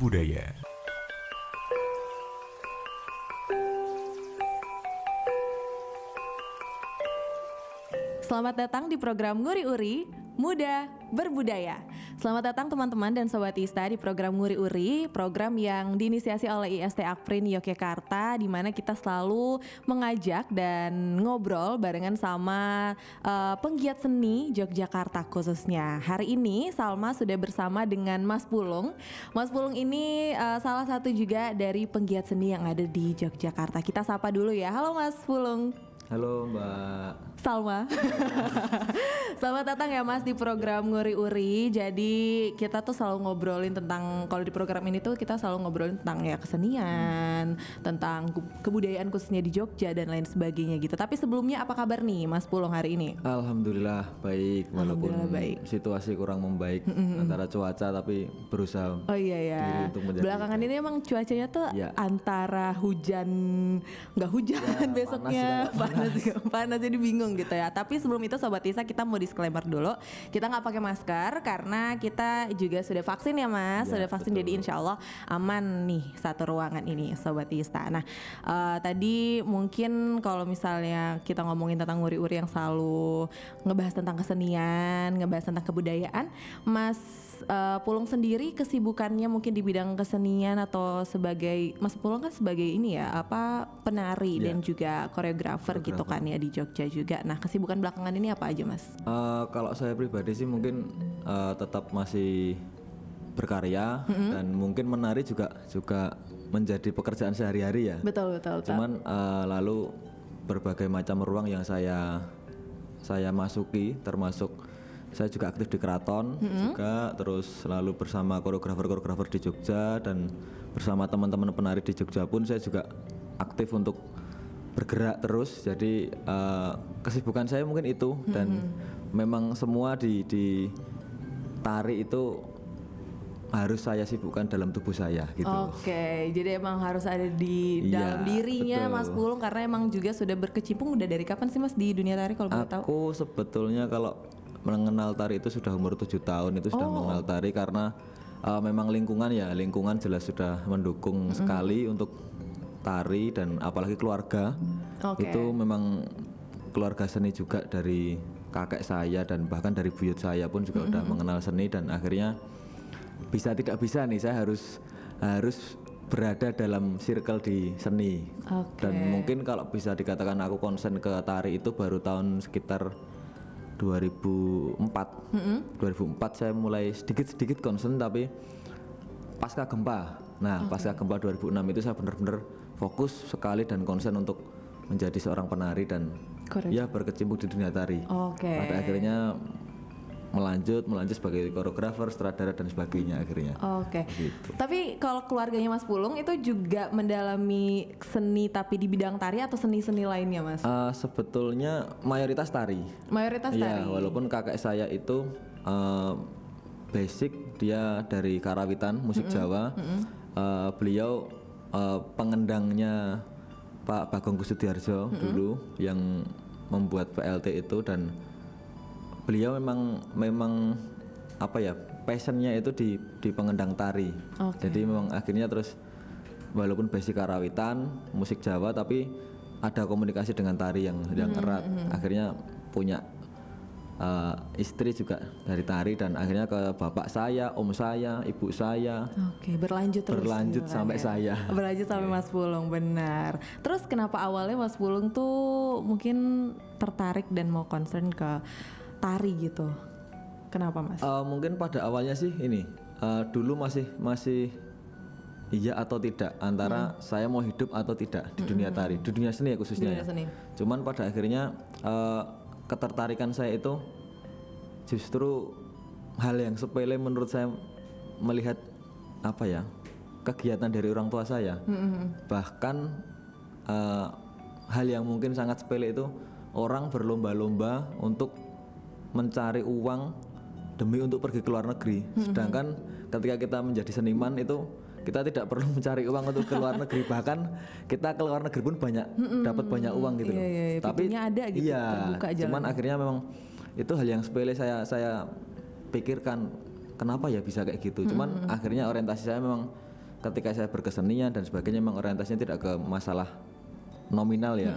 berbudaya. Selamat datang di program Nguri Uri, Muda Berbudaya. Selamat datang teman-teman dan Sobat Ista di program Nguri Uri, program yang diinisiasi oleh IST Akprin Yogyakarta, di mana kita selalu mengajak dan ngobrol barengan sama penggiat seni Yogyakarta khususnya. Hari ini Salma sudah bersama dengan Mas Pulung. Mas Pulung ini salah satu juga dari penggiat seni yang ada di Yogyakarta. Kita sapa dulu ya. Halo Mas Pulung. Halo Mbak Salma. Selamat datang ya Mas di program Nguri Uri. Jadi kita tuh selalu ngobrolin tentang, kalau di program ini tuh kita selalu ngobrolin tentang ya kesenian, tentang kebudayaan khususnya di Jogja dan lain sebagainya gitu. Tapi sebelumnya apa kabar nih Mas Pulung hari ini? Alhamdulillah baik, walaupun baik. situasi kurang membaik antara cuaca, tapi berusaha. Oh iya ya. Belakangan ini emang cuacanya tuh antara hujan, nggak hujan ya, besoknya panas jadi bingung gitu ya. Tapi sebelum itu Sobat Isa, kita mau disclaimer dulu. Kita nggak pakai masker karena kita juga sudah vaksin ya Mas. Ya, sudah vaksin, betul. Jadi insya Allah aman nih satu ruangan ini Sobat Ista. Nah tadi mungkin kalau misalnya kita ngomongin tentang Nguri-Uri yang selalu ngebahas tentang kesenian, ngebahas tentang kebudayaan, Mas Pulung sendiri kesibukannya mungkin di bidang kesenian atau sebagai, Mas Pulung kan sebagai ini ya, penari dan juga koreografer gitu kan ya di Jogja juga. Nah kesibukan belakangan ini apa aja Mas? Kalau saya pribadi sih mungkin tetap masih berkarya dan mungkin menari juga menjadi pekerjaan sehari-hari ya. Betul. Cuman lalu berbagai macam ruang yang saya masuki, termasuk saya juga aktif di keraton juga, terus selalu bersama koreografer di Jogja, dan bersama teman-teman penari di Jogja pun saya juga aktif untuk bergerak terus. Jadi kesibukan saya mungkin itu, dan memang semua di tari itu harus saya sibukkan dalam tubuh saya gitu. Oke, jadi emang harus ada di dalam dirinya, betul. Mas Pulung, karena emang juga sudah berkecimpung. Udah dari kapan sih Mas di dunia tari kalau boleh tahu? Aku sebetulnya kalau mengenal tari itu sudah umur 7 tahun itu sudah mengenal tari, karena memang lingkungan jelas sudah mendukung sekali untuk tari, dan apalagi keluarga. Itu memang keluarga seni juga, dari kakek saya dan bahkan dari buyut saya pun juga udah mengenal seni, dan akhirnya bisa tidak bisa nih saya harus berada dalam circle di seni. Dan mungkin kalau bisa dikatakan aku konsen ke tari itu baru tahun sekitar 2004 saya mulai sedikit konsen, tapi pasca gempa. Nah pasca gempa 2006 itu saya benar-benar fokus sekali dan konsen untuk menjadi seorang penari dan ya berkecimpung di dunia tari. Pada akhirnya melanjut sebagai koreografer, sutradara dan sebagainya akhirnya. Gitu. Tapi kalau keluarganya Mas Pulung itu juga mendalami seni tapi di bidang tari atau seni-seni lainnya Mas? Sebetulnya mayoritas tari. Ya, walaupun kakek saya itu basic dia dari karawitan musik Jawa. Beliau pengendangnya Pak Bagong Kussudiardja dulu yang membuat PLT itu, dan beliau memang passionnya itu di pengendang tari. Jadi memang akhirnya terus walaupun basic karawitan musik Jawa, tapi ada komunikasi dengan tari yang erat. Akhirnya punya istri juga dari tari, dan akhirnya ke bapak saya, om saya, ibu saya. Berlanjut sampai saya. Berlanjut sampai Mas Pulung, benar. Terus kenapa awalnya Mas Pulung tuh mungkin tertarik dan mau concern ke tari gitu? Kenapa Mas? Mungkin pada awalnya sih ini dulu masih iya atau tidak antara saya mau hidup atau tidak di dunia tari, di dunia seni ya khususnya. Cuman pada akhirnya ketertarikan saya itu justru hal yang sepele menurut saya, melihat kegiatan dari orang tua saya. Bahkan hal yang mungkin sangat sepele itu, orang berlomba-lomba untuk mencari uang demi untuk pergi ke luar negeri. Sedangkan ketika kita menjadi seniman itu kita tidak perlu mencari uang untuk ke luar negeri, bahkan kita ke luar negeri pun dapat banyak uang gitu loh. Tapi ada gitu, terbuka jalan. Cuman akhirnya memang itu hal yang sepele saya pikirkan, kenapa ya bisa kayak gitu. Cuman akhirnya orientasi saya memang ketika saya berkesenian dan sebagainya memang orientasinya tidak ke masalah nominal ya.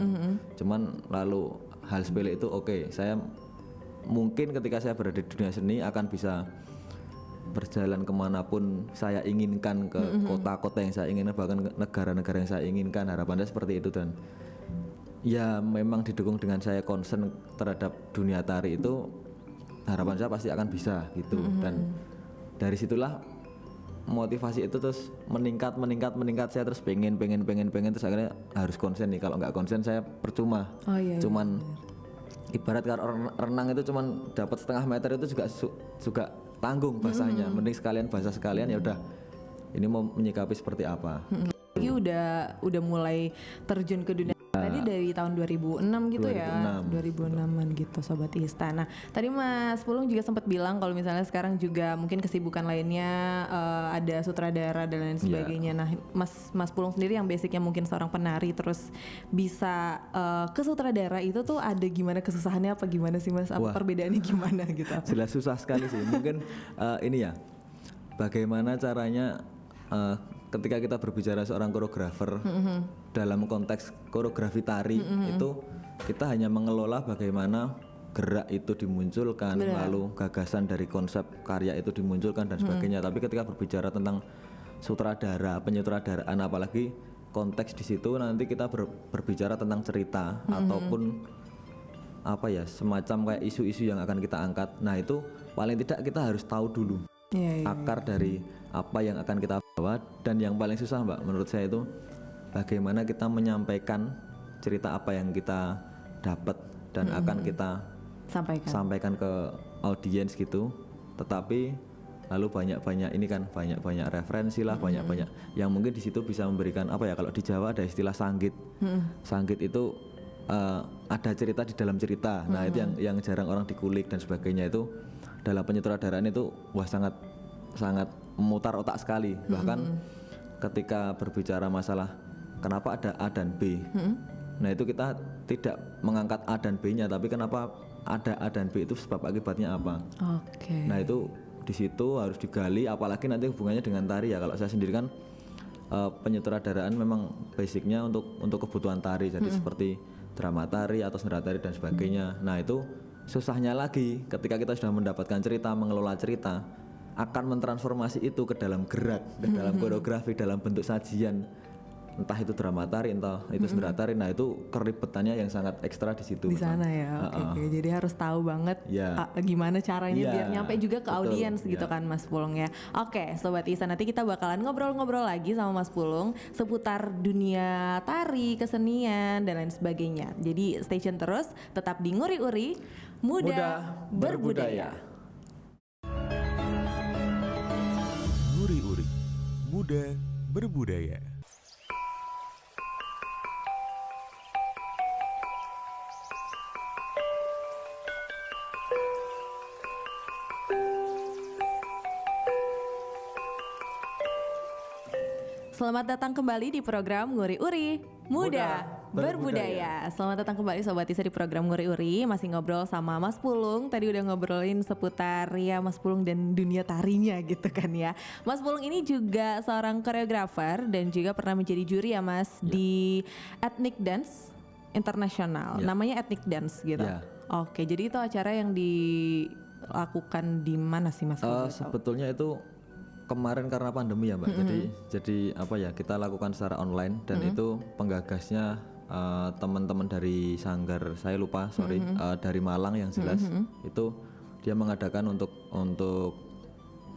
Cuman lalu hal sepele itu saya mungkin ketika saya berada di dunia seni akan bisa berjalan kemanapun saya inginkan, ke kota-kota yang saya inginkan, bahkan ke negara-negara yang saya inginkan. Harapannya seperti itu, dan ya memang didukung dengan saya concern terhadap dunia tari itu, harapan saya pasti akan bisa gitu. Dan dari situlah motivasi itu terus meningkat, saya terus pengen terus akhirnya harus konsen nih. Kalau nggak konsen saya percuma. Cuman ibarat kalau renang itu cuman dapat setengah meter itu juga tanggung basahnya. Mending sekalian basah sekalian, ya udah ini mau menyikapi seperti apa. Lagi udah mulai terjun ke dunia tadi dari tahun 2006 gitu 2006. Ya 2006an gitu Sobat Ista. Nah tadi Mas Pulung juga sempat bilang kalau misalnya sekarang juga mungkin kesibukan lainnya ada sutradara dan lain sebagainya. Nah Mas Pulung sendiri yang basicnya mungkin seorang penari terus bisa ke sutradara itu tuh ada gimana kesusahannya apa gimana sih Mas? Apa perbedaannya gimana gitu? Jelas susah sekali sih. Mungkin ini ya, bagaimana caranya ketika kita berbicara seorang koreografer dalam konteks koreografi tari itu kita hanya mengelola bagaimana gerak itu dimunculkan, lalu gagasan dari konsep karya itu dimunculkan dan sebagainya. Tapi ketika berbicara tentang sutradara, penyutradaraan, apalagi konteks di situ nanti kita berbicara tentang cerita ataupun apa ya, semacam kayak isu-isu yang akan kita angkat. Nah itu paling tidak kita harus tahu dulu akar dari apa yang akan kita bawa. Dan yang paling susah Mbak menurut saya itu bagaimana kita menyampaikan cerita apa yang kita dapat dan akan kita sampaikan ke audiens gitu. Tetapi lalu banyak ini kan banyak referensi lah, banyak yang mungkin di situ bisa memberikan apa ya, kalau di Jawa ada istilah sanggit. Sanggit itu ada cerita di dalam cerita. Nah itu yang jarang orang dikulik dan sebagainya. Itu dalam penyutradaraan itu sangat memutar otak sekali. Bahkan ketika berbicara masalah kenapa ada A dan B, nah itu kita tidak mengangkat A dan B-nya, tapi kenapa ada A dan B itu sebab akibatnya apa. Nah itu di situ harus digali, apalagi nanti hubungannya dengan tari ya. Kalau saya sendiri kan penyutradaraan memang basicnya untuk kebutuhan tari, jadi seperti drama tari atau sendera tari dan sebagainya. Nah itu susahnya lagi ketika kita sudah mendapatkan cerita, mengelola cerita, akan mentransformasi itu ke dalam gerak, ke dalam koreografi, dalam bentuk sajian, entah itu drama tari, entah itu sendera tari. Nah itu keribetannya yang sangat ekstra di situ. Di sana ya. Oke. Jadi harus tahu banget gimana caranya biar nyampe juga ke audiens gitu kan Mas Pulung ya. Oke, Sobat Isa, nanti kita bakalan ngobrol-ngobrol lagi sama Mas Pulung seputar dunia tari, kesenian dan lain sebagainya. Jadi stay tune terus, tetap di Nguri-Uri Muda Berbudaya. Nguri-Uri Muda Berbudaya. Selamat datang kembali di program Nguri-Uri Muda Berbudaya. Selamat datang kembali Sobat Isa di program Nguri-Uri. Masih ngobrol sama Mas Pulung. Tadi udah ngobrolin seputar ya Mas Pulung dan dunia tarinya gitu kan ya. Mas Pulung ini juga seorang koreografer dan juga pernah menjadi juri ya Mas di Ethnic Dance Internasional. Namanya Ethnic Dance gitu. Oke, jadi itu acara yang dilakukan di mana sih Mas? Sebetulnya itu kemarin karena pandemi ya Mbak. Jadi apa ya, kita lakukan secara online dan itu penggagasnya teman-teman dari Sanggar, saya lupa dari Malang yang jelas. Itu dia mengadakan untuk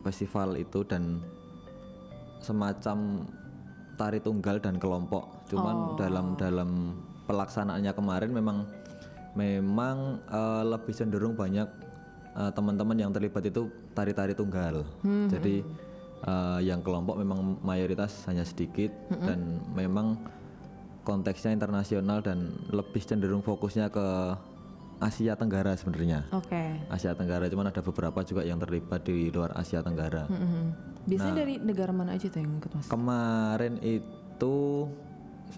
festival itu dan semacam tari tunggal dan kelompok. Cuman dalam pelaksanaannya kemarin memang lebih cenderung banyak teman-teman yang terlibat itu tari-tari tunggal. Jadi yang kelompok memang mayoritas hanya sedikit dan memang konteksnya internasional dan lebih cenderung fokusnya ke Asia Tenggara sebenarnya. Asia Tenggara, cuman ada beberapa juga yang terlibat di luar Asia Tenggara. Biasanya dari negara mana aja tuh yang ikut Mas? Kemarin itu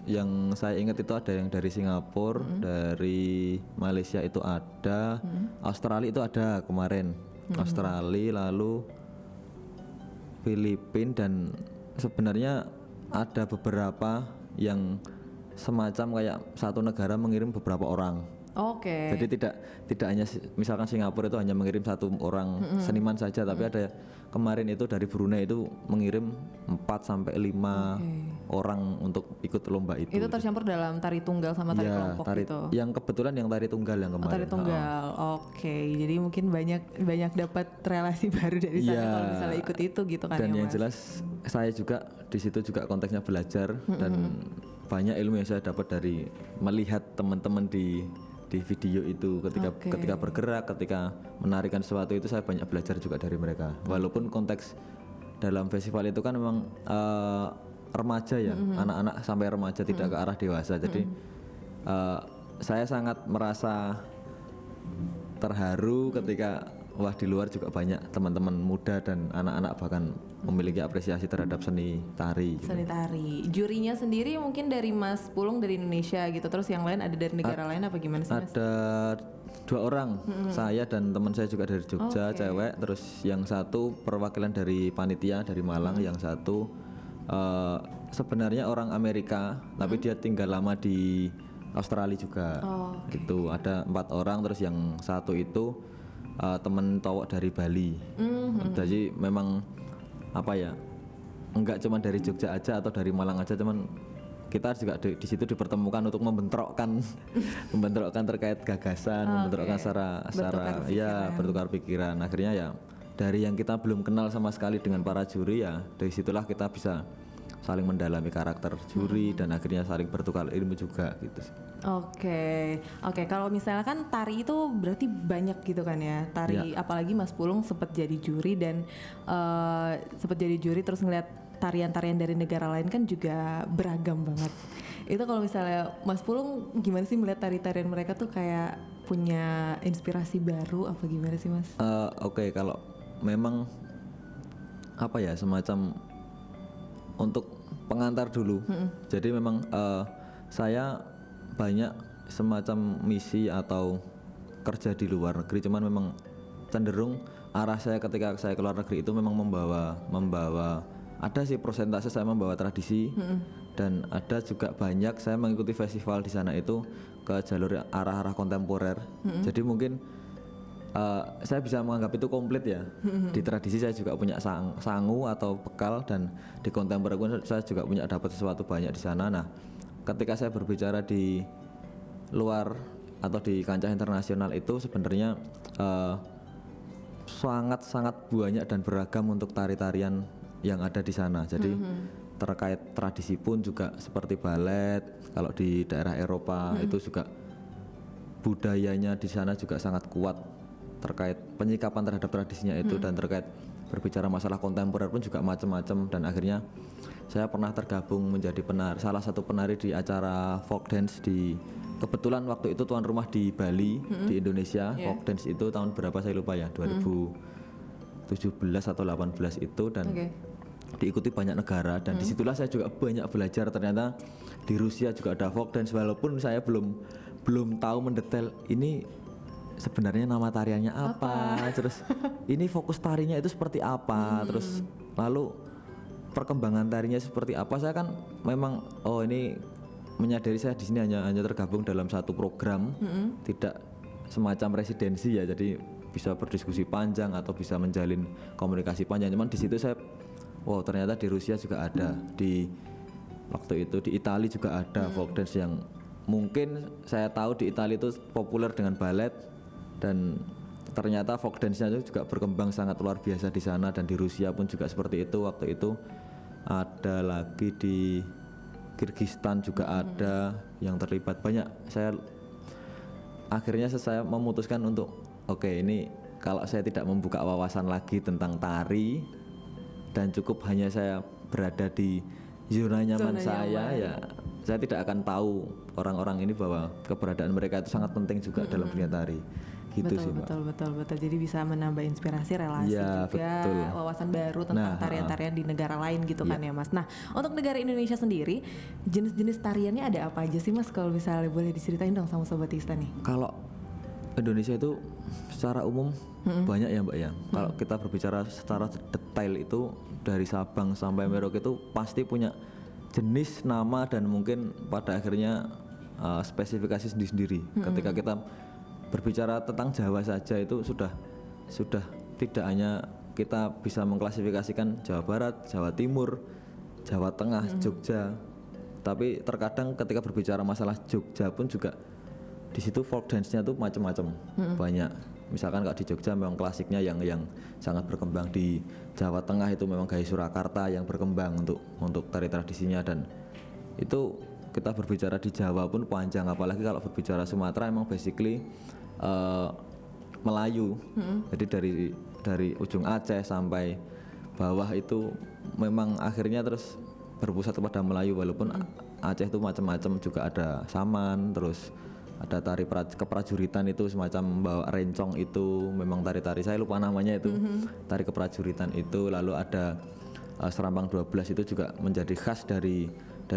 yang saya ingat itu ada yang dari Singapura, dari Malaysia itu ada, Australia itu ada kemarin, Australia, lalu Filipina dan sebenarnya ada beberapa yang semacam kayak satu negara mengirim beberapa orang. Oke. Jadi tidak hanya misalkan Singapura itu hanya mengirim satu orang seniman saja, tapi ada kemarin itu dari Brunei itu mengirim 4 sampai 5 orang untuk ikut lomba itu. Itu tercampur dalam tari tunggal sama tari kelompok gitu. Yang kebetulan yang tari tunggal yang kemarin. Tari tunggal. Oke. Jadi mungkin banyak dapat relasi baru dari sana kalau misalnya ikut itu gitu kan dan ya, yang Mas. jelas saya juga di situ juga konteksnya belajar dan banyak ilmu yang saya dapat dari melihat teman-teman di video itu ketika bergerak, ketika menarikan sesuatu itu saya banyak belajar juga dari mereka. Walaupun konteks dalam festival itu kan memang remaja ya, anak-anak sampai remaja tidak ke arah dewasa. Jadi saya sangat merasa terharu ketika wah di luar juga banyak teman-teman muda dan anak-anak bahkan memiliki apresiasi terhadap seni tari. Seni tari. Jurinya sendiri mungkin dari Mas Pulung dari Indonesia gitu, terus yang lain ada dari negara lain apa gimana sih, Mas? Ada 2 orang, saya dan teman saya juga dari Jogja, cewek. Terus yang satu perwakilan dari panitia dari Malang, yang satu sebenarnya orang Amerika, tapi dia tinggal lama di Australia juga. Gitu. Ada 4 orang, terus yang satu itu teman towok dari Bali. Jadi memang apa ya, enggak cuma dari Jogja aja atau dari Malang aja, cuman kita juga di situ dipertemukan untuk membentrokkan terkait gagasan, membentrokkan secara ya bertukar pikiran. Akhirnya ya dari yang kita belum kenal sama sekali dengan para juri, ya dari situlah kita bisa saling mendalami karakter juri dan akhirnya saling bertukar ilmu juga gitu sih. Oke. Kalau misalnya kan tari itu berarti banyak gitu kan ya tari, apalagi Mas Pulung sempat jadi juri dan terus ngeliat tarian-tarian dari negara lain kan juga beragam banget. Itu kalau misalnya Mas Pulung gimana sih melihat tari-tarian mereka tuh kayak punya inspirasi baru apa gimana sih, Mas? Oke, kalau memang apa ya semacam untuk pengantar dulu. Jadi memang saya banyak semacam misi atau kerja di luar negeri, cuman memang cenderung arah saya ketika saya keluar negeri itu memang membawa ada sih persentase saya membawa tradisi dan ada juga banyak saya mengikuti festival di sana itu ke jalur arah-arah kontemporer. Jadi mungkin saya bisa menganggap itu komplit ya. Di tradisi saya juga punya sangu atau bekal dan di kontemporer pun saya juga punya dapat sesuatu banyak di sana. Nah, ketika saya berbicara di luar atau di kancah internasional itu sebenarnya sangat banyak dan beragam untuk tari-tarian yang ada di sana. Jadi terkait tradisi pun juga seperti balet. Kalau di daerah Eropa itu juga budayanya di sana juga sangat kuat terkait penyikapan terhadap tradisinya itu dan terkait berbicara masalah kontemporer pun juga macam-macam. Dan akhirnya saya pernah tergabung menjadi salah satu penari di acara folk dance kebetulan waktu itu tuan rumah di Bali di Indonesia. Folk dance itu tahun berapa saya lupa ya, 2017 atau 18 itu dan diikuti banyak negara dan disitulah saya juga banyak belajar. Ternyata di Rusia juga ada folk dance walaupun saya belum tahu mendetail ini sebenarnya nama tariannya apa? Terus ini fokus tarinya itu seperti apa, terus lalu perkembangan tarinya seperti apa. Saya kan memang ini menyadari saya di sini hanya tergabung dalam satu program, tidak semacam residensi ya, jadi bisa berdiskusi panjang atau bisa menjalin komunikasi panjang. Cuman di situ saya ternyata di Rusia juga ada, di waktu itu di Italia juga ada folk dance yang mungkin saya tahu di Italia itu populer dengan balet. Dan ternyata folk dance-nya itu juga berkembang sangat luar biasa di sana dan di Rusia pun juga seperti itu. Waktu itu ada lagi di Kyrgyzstan juga ada yang terlibat banyak. Akhirnya saya memutuskan untuk ini kalau saya tidak membuka wawasan lagi tentang tari dan cukup hanya saya berada di zona nyaman saya, ya saya tidak akan tahu orang-orang ini bahwa keberadaan mereka itu sangat penting juga dalam dunia tari. Gitu sih, betul. Jadi bisa menambah inspirasi, relasi juga, wawasan baru tentang tarian-tarian di negara lain gitu kan ya, Mas. Nah, untuk negara Indonesia sendiri, jenis-jenis tariannya ada apa aja sih, Mas? Kalau misalnya boleh diceritain dong sama Sobat Ista nih. Kalau Indonesia itu secara umum banyak ya Mbak ya. Kalau kita berbicara secara detail itu dari Sabang sampai Merauke itu pasti punya jenis, nama, dan mungkin pada akhirnya spesifikasi sendiri-sendiri. Ketika kita berbicara tentang Jawa saja itu sudah tidak hanya kita bisa mengklasifikasikan Jawa Barat, Jawa Timur, Jawa Tengah, Jogja. Tapi terkadang ketika berbicara masalah Jogja pun juga di situ folk dance-nya tuh macam-macam, banyak. Misalkan kalau di Jogja memang klasiknya yang sangat berkembang, di Jawa Tengah itu memang gaya Surakarta yang berkembang untuk tari tradisinya, dan itu kita berbicara di Jawa pun panjang, apalagi kalau berbicara Sumatera emang basically Melayu. Jadi dari ujung Aceh sampai bawah itu memang akhirnya terus berpusat kepada Melayu, walaupun Aceh itu macam-macam, juga ada saman, terus ada tari keprajuritan itu semacam bawa rencong, itu memang tari-tari saya lupa namanya itu, tari keprajuritan itu. Lalu ada Serambang 12 itu juga menjadi khas dari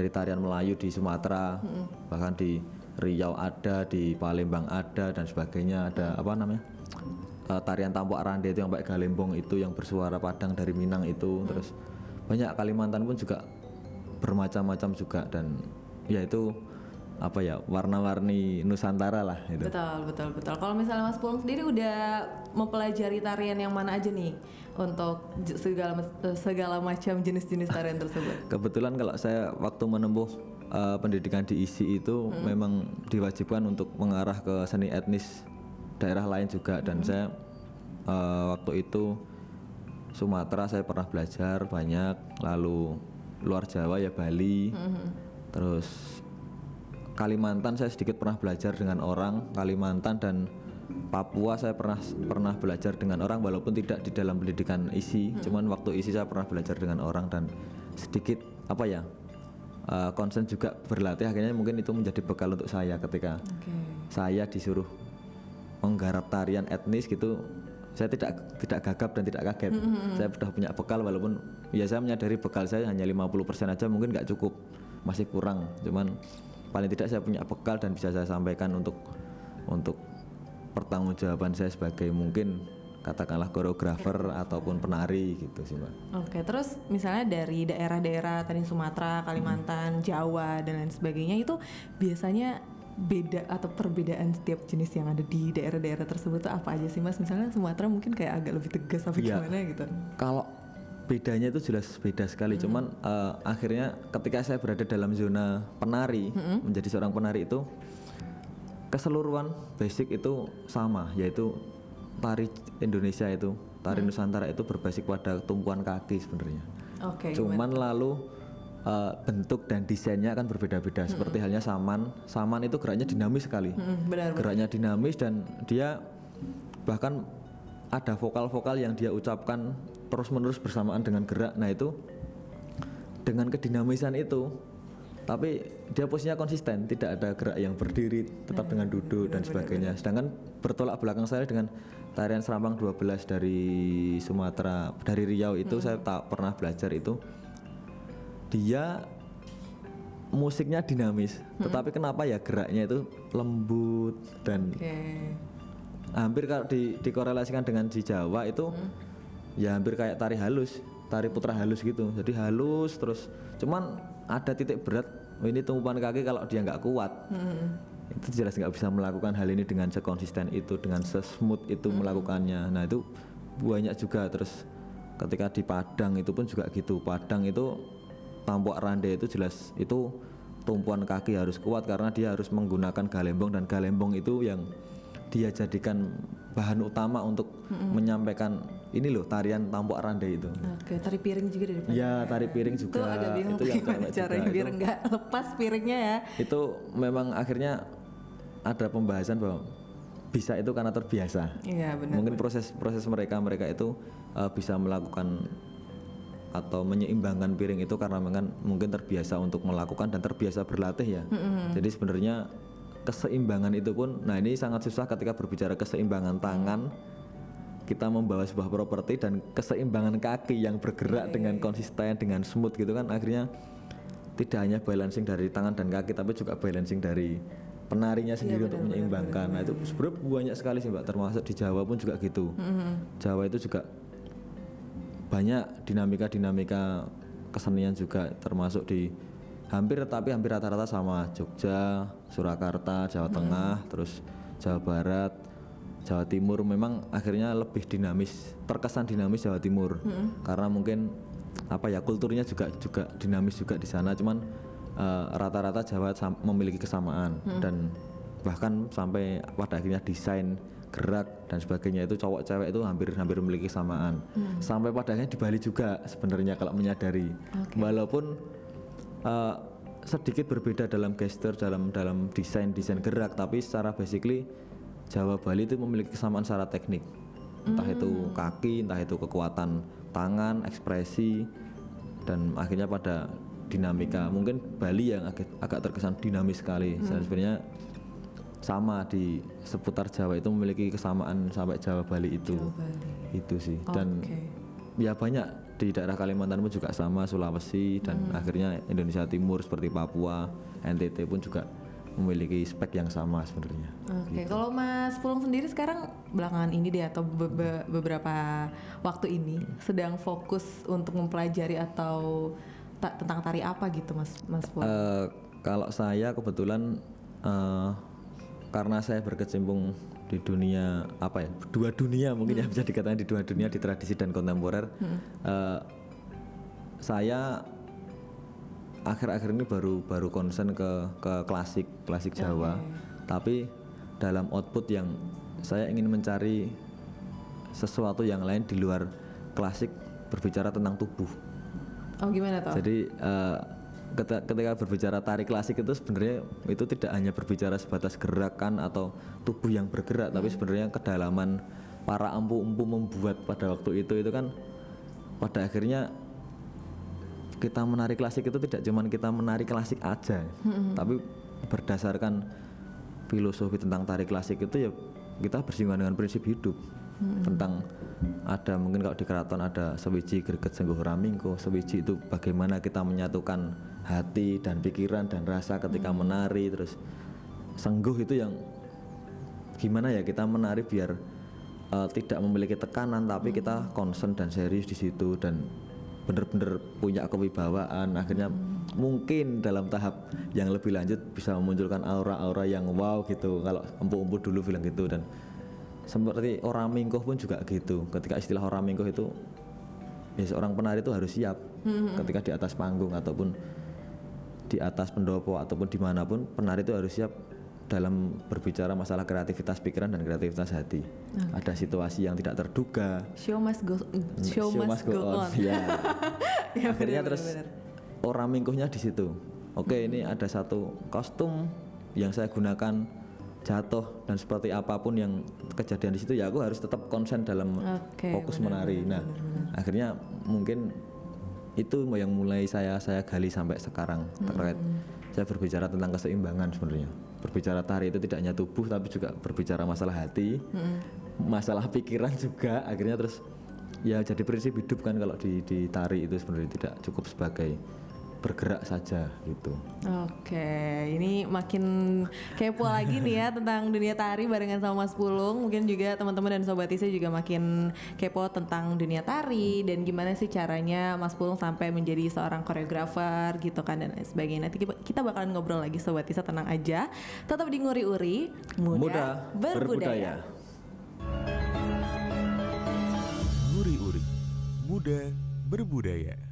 tarian Melayu di Sumatera, bahkan di Riau ada, di Palembang ada, dan sebagainya. Ada apa namanya, tarian Tampuk Rande itu yang pakai galembong itu, yang bersuara Padang dari Minang itu. Terus banyak, Kalimantan pun juga bermacam-macam juga, dan ya itu apa ya, warna-warni Nusantara lah itu. Betul. Kalau misalnya Mas Pulung sendiri udah mempelajari tarian yang mana aja nih untuk segala macam jenis-jenis tarian tersebut? Kebetulan kalau saya waktu menempuh pendidikan di ISI itu memang diwajibkan untuk mengarah ke seni etnis daerah lain juga, dan saya waktu itu Sumatera saya pernah belajar banyak, lalu luar Jawa ya Bali, terus Kalimantan saya sedikit pernah belajar dengan orang Kalimantan, dan Papua saya pernah belajar dengan orang, walaupun tidak di dalam pendidikan ISI, cuman waktu ISI saya pernah belajar dengan orang, dan sedikit apa ya, concern juga berlatih. Akhirnya mungkin itu menjadi bekal untuk saya ketika saya disuruh menggarap tarian etnis gitu. Saya tidak gagap dan tidak kaget. Saya sudah punya bekal, walaupun ya saya menyadari bekal saya hanya 50% aja, mungkin nggak cukup, masih kurang. Cuman paling tidak saya punya bekal dan bisa saya sampaikan untuk pertanggungjawaban saya sebagai mungkin katakanlah koreografer ataupun penari gitu sih Mbak. Oke, terus misalnya dari daerah-daerah tadi Sumatera, Kalimantan, Jawa dan lain sebagainya, itu biasanya beda atau perbedaan setiap jenis yang ada di daerah-daerah tersebut tuh apa aja sih Mas? Misalnya Sumatera mungkin kayak agak lebih tegas apa gimana gitu. Kalau bedanya itu jelas beda sekali, cuman akhirnya ketika saya berada dalam zona penari, menjadi seorang penari itu keseluruhan basic itu sama, yaitu tari Indonesia itu, tari Nusantara itu berbasis pada tumpuan kaki sebenarnya. Cuman lalu bentuk dan desainnya akan berbeda-beda. Seperti halnya saman itu geraknya dinamis sekali, geraknya dinamis, dan dia bahkan ada vokal-vokal yang dia ucapkan terus-menerus bersamaan dengan gerak. Nah itu dengan kedinamisan itu, tapi dia posisinya konsisten, tidak ada gerak yang berdiri, tetap dengan duduk dan sebagainya. Sedangkan bertolak belakang saya dengan tarian Serambang 12 dari Sumatera, dari Riau itu saya tak pernah belajar itu. Dia musiknya dinamis, tetapi kenapa ya geraknya itu lembut dan hampir kalau dikorelasikan dengan di Jawa itu ya hampir kayak tari halus, tari putra halus gitu. Jadi halus terus, cuman ada titik berat, ini tumpuan kaki kalau dia nggak kuat, itu jelas nggak bisa melakukan hal ini dengan sekonsisten itu, dengan sesmooth itu melakukannya. Nah itu banyak juga. Terus ketika di Padang itu pun juga gitu. Padang itu Tampuk Rande itu jelas itu tumpuan kaki harus kuat karena dia harus menggunakan galembong, dan galembong itu yang dia jadikan bahan utama untuk menyampaikan ini loh tarian Tampuk Rande itu. Tari piring juga dari Padang. Ya, tari piring juga. Itu agak bingung itu yang gimana caranya biar nggak lepas piringnya ya. Itu memang akhirnya ada pembahasan bahwa bisa itu karena terbiasa. Iya benar. Mungkin proses mereka itu bisa melakukan atau menyeimbangkan piring itu karena mungkin terbiasa untuk melakukan dan terbiasa berlatih ya. Jadi sebenarnya keseimbangan itu pun, nah ini sangat susah ketika berbicara keseimbangan tangan, kita membawa sebuah properti, dan keseimbangan kaki yang bergerak dengan konsisten, dengan smooth gitu kan, akhirnya tidak hanya balancing dari tangan dan kaki tapi juga balancing dari penarinya sendiri untuk benar, menyeimbangkan. Nah itu sebenarnya banyak sekali sih Mbak, termasuk di Jawa pun juga gitu. Jawa itu juga banyak dinamika kesenian juga, termasuk di hampir rata-rata sama Jogja, Surakarta, Jawa Tengah, terus Jawa Barat, Jawa Timur. Memang akhirnya lebih dinamis, terkesan dinamis Jawa Timur karena mungkin apa ya, kulturnya juga dinamis juga di sana. Cuman rata-rata Jawa memiliki kesamaan dan bahkan sampai pada akhirnya desain, gerak dan sebagainya itu cowok cewek itu hampir memiliki kesamaan. Sampai pada akhirnya di Bali juga sebenarnya kalau menyadari, walaupun sedikit berbeda dalam gesture, dalam desain gerak, tapi secara basically Jawa Bali itu memiliki kesamaan secara teknik, entah itu kaki, entah itu kekuatan tangan, ekspresi, dan akhirnya pada dinamika. Mungkin Bali yang agak terkesan dinamis sekali. Sebenarnya sama di seputar Jawa itu memiliki kesamaan sampai Jawa Bali itu. Itu sih. Dan ya banyak di daerah Kalimantan pun juga sama, Sulawesi dan akhirnya Indonesia Timur seperti Papua, NTT pun juga memiliki spek yang sama sebenarnya. Oke, kalau Mas Pulung sendiri sekarang belakangan ini deh atau beberapa waktu ini sedang fokus untuk mempelajari atau tentang tari apa gitu Mas Pulung? Kalau saya kebetulan karena saya berkecimpung di dunia apa ya, dua dunia mungkin ya bisa dikatakan, di dua dunia, di tradisi dan kontemporer. Saya akhir-akhir ini baru concern ke klasik Jawa, tapi dalam output yang saya ingin mencari sesuatu yang lain di luar klasik, berbicara tentang tubuh. Oh gimana toh? Jadi ketika berbicara tari klasik itu sebenarnya itu tidak hanya berbicara sebatas gerakan atau tubuh yang bergerak, tapi sebenarnya kedalaman para empu-empu membuat pada waktu itu kan pada akhirnya kita menari klasik itu tidak cuma kita menari klasik aja, tapi berdasarkan filosofi tentang tari klasik itu ya kita bersinggungan dengan prinsip hidup. Tentang ada mungkin kalau di keraton ada sewiji greget sengguh ramingko, sewiji itu bagaimana kita menyatukan hati dan pikiran dan rasa ketika menari, terus sengguh itu yang gimana ya kita menari biar tidak memiliki tekanan tapi kita concern dan serius di situ dan benar-benar punya kewibawaan. Akhirnya mungkin dalam tahap yang lebih lanjut bisa memunculkan aura-aura yang wow gitu, kalau empu-empu dulu bilang gitu. Dan seperti orang mingkuh pun juga gitu, ketika istilah orang mingkuh itu ya seorang penari itu harus siap ketika di atas panggung ataupun di atas pendopo ataupun dimanapun, penari itu harus siap dalam berbicara masalah kreativitas pikiran dan kreativitas hati. Ada situasi yang tidak terduga, show must go on. Ya. Akhirnya terus orang mingkuhnya di situ. Oke, ini ada satu kostum yang saya gunakan jatuh dan seperti apapun yang kejadian di situ ya aku harus tetap konsen dalam fokus menari. Nah, akhirnya mungkin itu yang mulai saya gali sampai sekarang terkait saya berbicara tentang keseimbangan sebenarnya. Berbicara tari itu tidak hanya tubuh tapi juga berbicara masalah hati, masalah pikiran juga. Akhirnya terus ya jadi prinsip hidup kan kalau di tari itu sebenarnya tidak cukup sebagai bergerak saja gitu. Oke, ini makin kepo lagi nih ya tentang dunia tari barengan sama Mas Pulung. Mungkin juga teman-teman dan sobat Ise juga makin kepo tentang dunia tari dan gimana sih caranya Mas Pulung sampai menjadi seorang koreografer gitu kan dan sebagainya. Nanti kita bakalan ngobrol lagi sobat Ise, tenang aja. Tetap di Nguri-Uri, muda berbudaya. Nguri-Uri, muda berbudaya.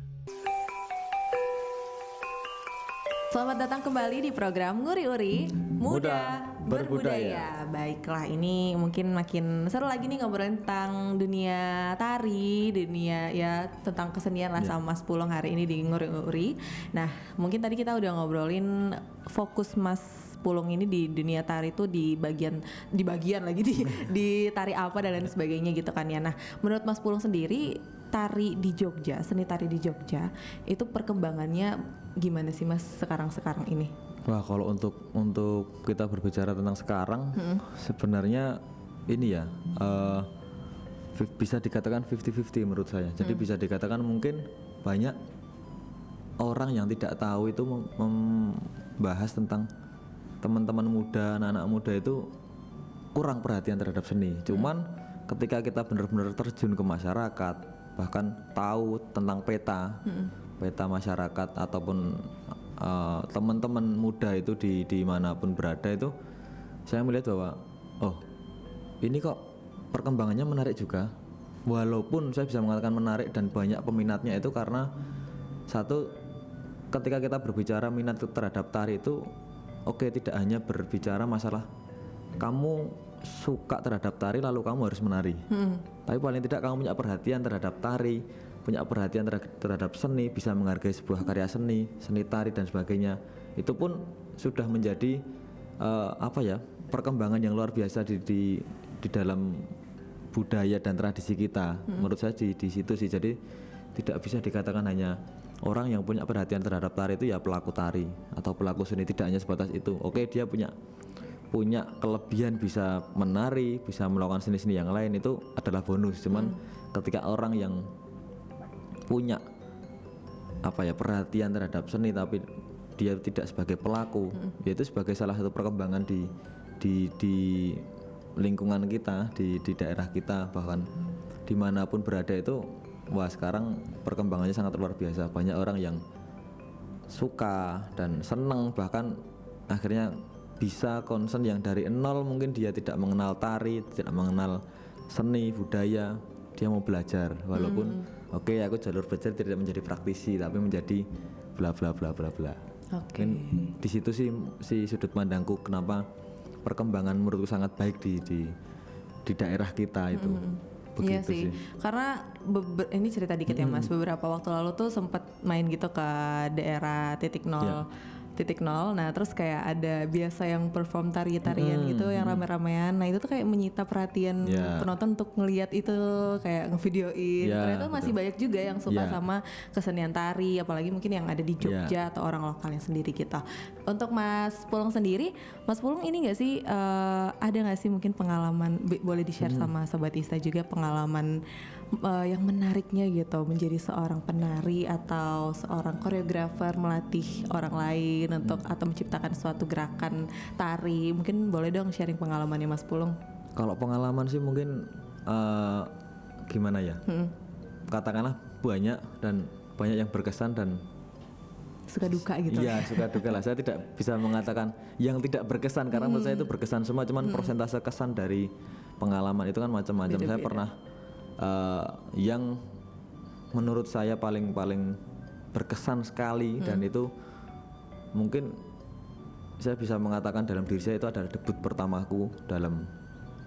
Selamat datang kembali di program Nguri-Uri Muda Berbudaya. Baiklah, ini mungkin makin seru lagi nih ngobrolin tentang dunia tari, dunia ya tentang kesenian lah sama Mas Pulung hari ini di Nguri-Uri. Nah, mungkin tadi kita udah ngobrolin fokus Mas Pulung ini di dunia tari itu di bagian lagi di tari apa dan lain sebagainya gitu kan ya. Nah, menurut Mas Pulung sendiri tari di Jogja, seni tari di Jogja itu perkembangannya gimana sih Mas sekarang ini? Wah, kalau untuk kita berbicara tentang sekarang sebenarnya ini ya bisa dikatakan 50-50 menurut saya. Jadi bisa dikatakan mungkin banyak orang yang tidak tahu itu membahas tentang teman-teman muda, anak-anak muda itu kurang perhatian terhadap seni. Cuman ketika kita benar-benar terjun ke masyarakat, bahkan tahu tentang peta masyarakat ataupun teman-teman muda itu di manapun berada itu, saya melihat bahwa oh ini kok perkembangannya menarik juga. Walaupun saya bisa mengatakan menarik dan banyak peminatnya itu karena satu, ketika kita berbicara minat terhadap tari itu tidak hanya berbicara masalah kamu suka terhadap tari lalu kamu harus menari, tapi paling tidak kamu punya perhatian terhadap tari, punya perhatian terhadap seni, bisa menghargai sebuah karya seni tari dan sebagainya. Itu pun sudah menjadi perkembangan yang luar biasa di dalam budaya dan tradisi kita. Menurut saya di situ sih. Jadi tidak bisa dikatakan hanya orang yang punya perhatian terhadap tari itu ya pelaku tari atau pelaku seni, tidak hanya sebatas itu. Dia punya kelebihan bisa menari, bisa melakukan seni-seni yang lain, itu adalah bonus. Cuman ketika orang yang punya perhatian terhadap seni tapi dia tidak sebagai pelaku, yaitu sebagai salah satu perkembangan di lingkungan kita, di daerah kita, bahkan dimanapun berada itu, wah sekarang perkembangannya sangat luar biasa. Banyak orang yang suka dan senang, bahkan akhirnya bisa concern yang dari nol, mungkin dia tidak mengenal tari, tidak mengenal seni budaya, dia mau belajar walaupun aku jalur belajar tidak menjadi praktisi tapi menjadi bla bla bla bla bla. Di situ sih sudut pandangku kenapa perkembangan menurutku sangat baik di daerah kita itu. Iya sih. Karena ini cerita dikit ya Mas, beberapa waktu lalu tuh sempat main gitu ke daerah titik nol. Nah terus kayak ada biasa yang perform tarian gitu yang rame-ramean. Nah itu tuh kayak menyita perhatian penonton untuk ngelihat itu, kayak ngevideoin. Ternyata masih banyak juga yang suka sama kesenian tari, apalagi mungkin yang ada di Jogja atau orang lokalnya sendiri gitu. Untuk Mas Pulung sendiri, Mas Pulung ini nggak sih ada nggak sih mungkin pengalaman, boleh di share sama Sobat Ista juga, pengalaman yang menariknya gitu menjadi seorang penari atau seorang koreografer melatih orang lain untuk atau menciptakan suatu gerakan tari. Mungkin boleh dong sharing pengalamannya Mas Pulung. Kalau pengalaman sih mungkin gimana ya, katakanlah banyak yang berkesan dan suka duka gitu. Iya, suka duka lah. Saya tidak bisa mengatakan yang tidak berkesan karena menurut saya itu berkesan semua, cuman persentase kesan dari pengalaman itu kan macam-macam. Saya pernah yang menurut saya paling berkesan sekali dan itu mungkin saya bisa mengatakan dalam diri saya itu adalah debut pertamaku dalam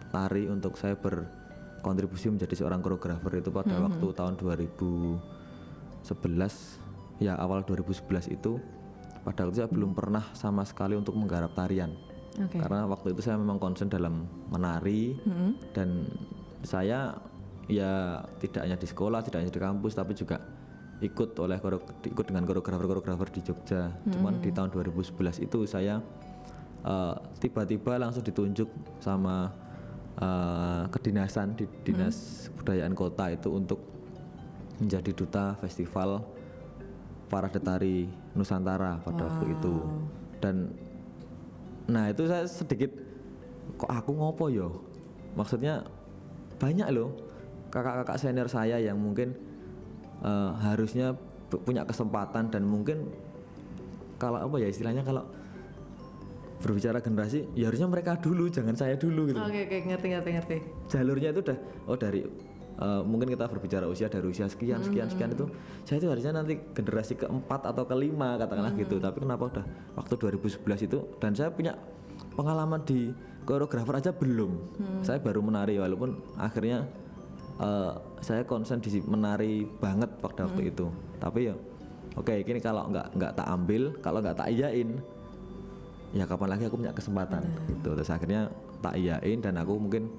tari untuk saya berkontribusi menjadi seorang koreografer itu pada waktu tahun 2011 ya, awal 2011 itu. Pada waktu itu saya belum pernah sama sekali untuk menggarap tarian. Karena waktu itu saya memang konsen dalam menari dan saya ya tidak hanya di sekolah, tidak hanya di kampus, tapi juga ikut dengan koreografer di Jogja. Cuman di tahun 2011 itu saya tiba-tiba langsung ditunjuk sama kedinasan di Dinas Kebudayaan Kota itu untuk menjadi duta festival Parade Tari Nusantara pada waktu itu. Dan nah itu saya sedikit kok aku ngopo yo, maksudnya banyak loh kakak-kakak senior saya yang mungkin harusnya punya kesempatan dan mungkin kalau istilahnya kalau berbicara generasi ya harusnya mereka dulu, jangan saya dulu gitu. Oke, ngerti. Jalurnya itu udah dari mungkin kita berbicara usia dari usia sekian itu saya itu harusnya nanti generasi keempat atau kelima katakanlah gitu. Tapi kenapa udah waktu 2011 itu, dan saya punya pengalaman di koreografer aja belum. Saya baru menari walaupun akhirnya saya konsen di menari banget pada waktu itu. Tapi ya ini kalau nggak tak ambil, kalau nggak tak iyain ya kapan lagi aku punya kesempatan gitu. Terus akhirnya tak iyain dan aku mungkin